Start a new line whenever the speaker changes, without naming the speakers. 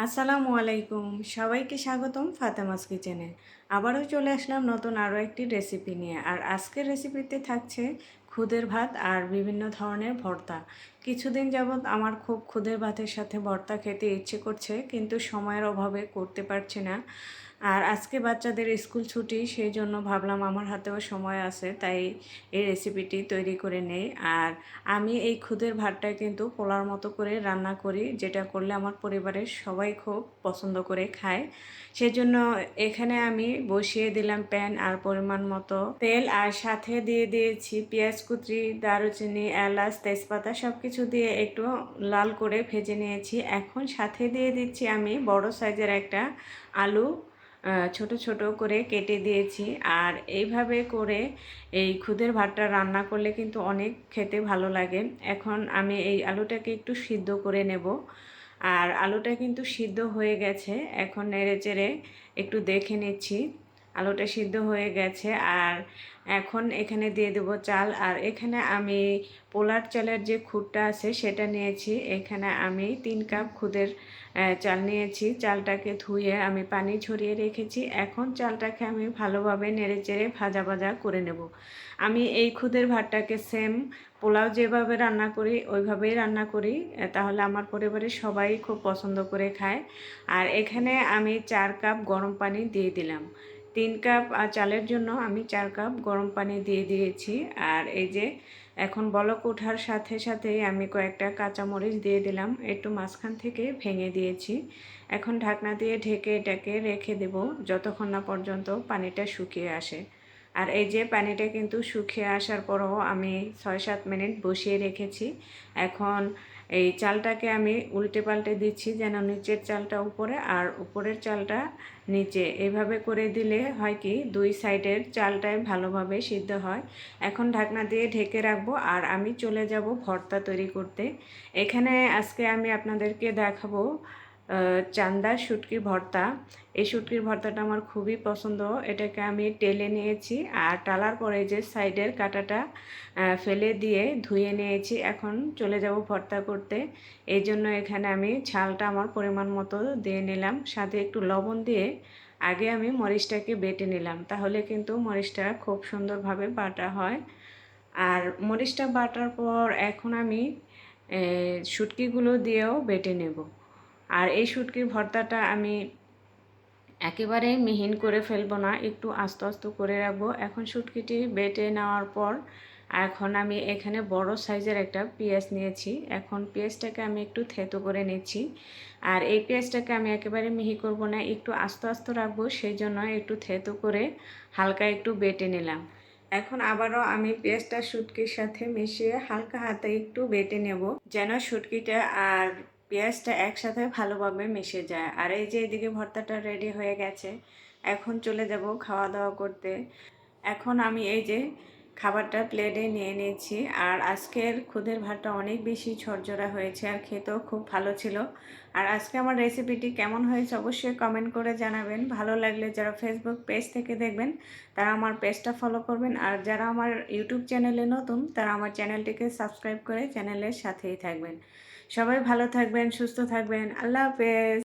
আসসালামু আলাইকুম, সবাইকে স্বাগতম ফাতেমাস কিচেনে। আবারও চলে আসলাম নতুন আরও একটি রেসিপি নিয়ে। আর আজকের রেসিপিতে থাকছে খুদের ভাত আর বিভিন্ন ধরনের ভর্তা। কিছুদিন যাবৎ আমার খুব খুদের ভাতের সাথে ভর্তা খেতে ইচ্ছে করছে, কিন্তু সময়ের অভাবে করতে পারছি না। আর আজকে বাচ্চাদের স্কুল ছুটি, সেই জন্য ভাবলাম আমার হাতেও সময় আছে, তাই এই রেসিপিটি তৈরি করে নেই। আর আমি এই খুদের ভাতটা কিন্তু পোলার মতো করে রান্না করি, যেটা করলে আমার পরিবারের সবাই খুব পছন্দ করে খায়। সেজন্য এখানে আমি বসিয়ে দিলাম প্যান আর পরিমাণ মতো তেল, আর সাথে দিয়ে দিয়েছি পেঁয়াজ কুচি, দারুচিনি, এলাচ, তেজপাতা সব কিছু দিয়ে একটু লাল করে ভেজে নিয়েছি। এখন সাথে দিয়ে দিচ্ছি আমি বড় সাইজের একটা আলু ছোট ছোট করে কেটে দিয়েছি। আর এইভাবে করে এই খুদের ভাতটা রান্না করলে কিন্তু অনেক খেতে ভালো লাগে। এখন আমি এই আলুটাকে একটু সিদ্ধ করে নেব। আর আলুটা কিন্তু সিদ্ধ হয়ে গেছে, এখন নেড়ে চেড়ে একটু দেখে নিচ্ছি আলুটা সিদ্ধ হয়ে গেছে। আর এখন এখানে দিয়ে দেবো চাল। আর এখানে আমি পোলার চালের যে খুদটা আছে সেটা নিয়েছি। এখানে আমি 3 কাপ খুদের চাল নিয়েছি। চালটাকে ধুয়ে আমি পানি ঝরিয়ে রেখেছি। এখন চালটাকে আমি ভালোভাবে নেড়ে চেড়ে ভাজা ভাজা করে নেব। আমি এই খুদের ভাতটাকে সেম পোলাও যেভাবে রান্না করি ওইভাবেই রান্না করি, তাহলে আমার পরিবারের সবাই খুব পছন্দ করে খায়। আর এখানে আমি 4 কাপ গরম পানি দিয়ে দিলাম। 3 কাপ চালের জন্য আমি 4 কাপ গরম পানি দিয়ে দিয়েছি। আর এই যে এখন বলক ওঠার সাথে সাথেই আমি কয়েকটা কাঁচামরিচ দিয়ে দিলাম, একটু মাঝখান থেকে ভেঙে দিয়েছি। এখন ঢাকনা দিয়ে ঢেকে এটাকে রেখে দেব যতক্ষণ না পর্যন্ত পানিটা শুকিয়ে আসে। আর এই যে পানিটা কিন্তু শুকিয়ে আসার পরও আমি 6-7 মিনিট বসিয়ে রেখেছি। এখন এই চালটাকে আমি উল্টে পাল্টে দিচ্ছি, যেন নিচের চালটা উপরে আর উপরের চালটা নিচে। এভাবে করে দিলে হয় কি, 2 সাইডের চালটাই ভালোভাবে সিদ্ধ হয়। এখন ঢাকনা দিয়ে ঢেকে রাখবো আর আমি চলে যাব ভর্তা তৈরি করতে। এখানে আজকে আমি আপনাদেরকে দেখাবো চান্দার শুটকির ভর্তা। এই শুটকির ভর্তাটা আমার খুবই পছন্দ। এটাকে আমি টেলে নিয়েছি, আর টালার পরে যে সাইডের কাঁটাটা ফেলে দিয়ে ধুয়ে নিয়েছি। এখন চলে যাব ভর্তা করতে। এই জন্য এখানে আমি ঝালটা আমার পরিমাণ মতো দিয়ে নিলাম, সাথে একটু লবণ দিয়ে আগে আমি মরিচটাকে বেটে নিলাম, তাহলে কিন্তু মরিচটা খুব সুন্দরভাবে বাটা হয়। আর মরিচটা বাটার পর এখন আমি শুটকিগুলো দিয়েও বেটে নেব। আর এই শুটকির ভর্তাটা আমি একেবারে মিহিন করে ফেলবো না, একটু আস্তে আস্তে করে রাখবো। এখন শুটকিটি বেটে নেওয়ার পর এখন আমি এখানে বড় সাইজের একটা পেঁয়াজ নিয়েছি। এখন পেঁয়াজটাকে আমি একটু থেতো করে নিচ্ছি। আর এই পেঁয়াজটাকে আমি একেবারে মিহি করব না, একটু আস্তে আস্তে রাখবো, সেই জন্য একটু থেতো করে হালকা একটু বেটে নিলাম। এখন আবারও আমি পেঁয়াজটা শুটকির সাথে মিশিয়ে হালকা হাতে একটু বেটে নেব, যেন শুটকিটা আর পেঁয়াজটা একসাথে ভালোভাবে মিশে যায়। আর এই যে এদিকে ভর্তাটা রেডি হয়ে গেছে, এখন চলে যাব খাওয়া দাওয়া করতে। এখন আমি এই যে খাবারটা প্লেটে নিয়ে নিয়েছি। আর আজকের খুদের ভাতটা অনেক বেশি ঝরঝরা হয়েছে আর খেতেও খুব ভালো ছিল। আর আজকে আমার রেসিপিটি কেমন হয়েছে অবশ্যই কমেন্ট করে জানাবেন। ভালো লাগলে যারা ফেসবুক পেজ থেকে দেখবেন তারা আমার পেজটা ফলো করবেন, আর যারা আমার ইউটিউব চ্যানেলে নতুন তারা আমার চ্যানেলটিকে সাবস্ক্রাইব করে চ্যানেলের সাথেই থাকবেন। সবাই ভালো থাকবেন, সুস্থ থাকবেন। আল্লাহ হাফেজ।